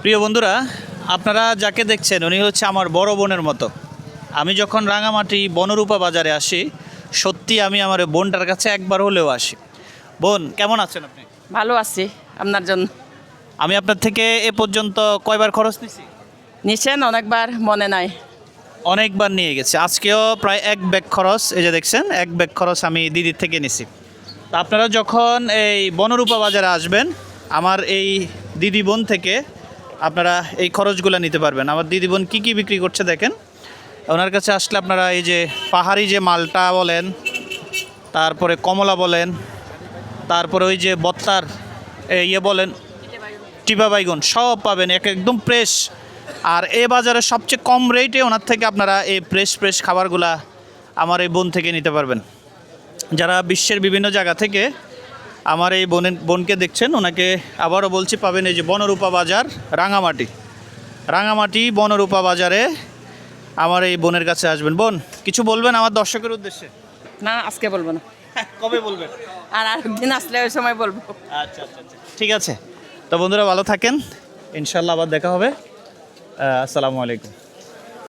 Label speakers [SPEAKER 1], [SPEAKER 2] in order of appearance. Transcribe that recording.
[SPEAKER 1] প্রিয় বন্ধুরা, আপনারা যাকে দেখছেন উনি হচ্ছে আমার বড় বোনের মতো। আমি যখন রাঙামাটি বনরূপা বাজারে আসি, সত্যি আমি আমার বোনটার কাছে একবার হলেও আসি। বোন, কেমন আছেন আপনি?
[SPEAKER 2] ভালো আছি আপনার জন্য।
[SPEAKER 1] আমি আপনার থেকে এ পর্যন্ত কয়বার খরচ নিছি?
[SPEAKER 2] নিছেন অনেকবার, মনে নাই।
[SPEAKER 1] অনেকবার নিয়ে গেছি। আজকেও প্রায় এক ব্যাগ খরচ, এই যে দেখছেন, এক ব্যাগ খরচ আমি দিদির থেকে নিছি। তা আপনারা যখন এই বনরূপা বাজারে আসবেন, আমার এই দিদি বোন থেকে আপনারা এই খরচগুলো নিতে পারবেন। আমার দিদি বোন কী কী বিক্রি করছে দেখেন। ওনার কাছে আসলে আপনারা এই যে পাহাড়ি যে মালটা বলেন, তারপরে কমলা বলেন, তারপরে ওই যে বত্তার ইয়ে বলেন, টিপা বাইগন সব পাবেন একদম ফ্রেশ। আর এ বাজারে সবচেয়ে কম রেটে ওনার থেকে আপনারা এই ফ্রেশ খাবারগুলা আমার এই বোন থেকে নিতে পারবেন। যারা বিশ্বের বিভিন্ন জায়গা থেকে আমার এই বোনকে দেখছেন, ওনাকে আবারও বলছি, পাবেন এই যে বনরূপা বাজার, রাঙামাটি বনরূপা বাজারে আমার এই বোনের কাছে আসবেন। বোন, কিছু বলবেন আমার দর্শকের উদ্দেশ্যে?
[SPEAKER 2] না, আজকে বলবো না,
[SPEAKER 1] কবে বলবেন?
[SPEAKER 2] আর আরেকদিন আসলে ওই সময় বলবো।
[SPEAKER 1] আচ্ছা, ঠিক আছে। তো বন্ধুরা, ভালো থাকেন, ইনশাল্লাহ আবার দেখা হবে। আসসালামু আলাইকুম।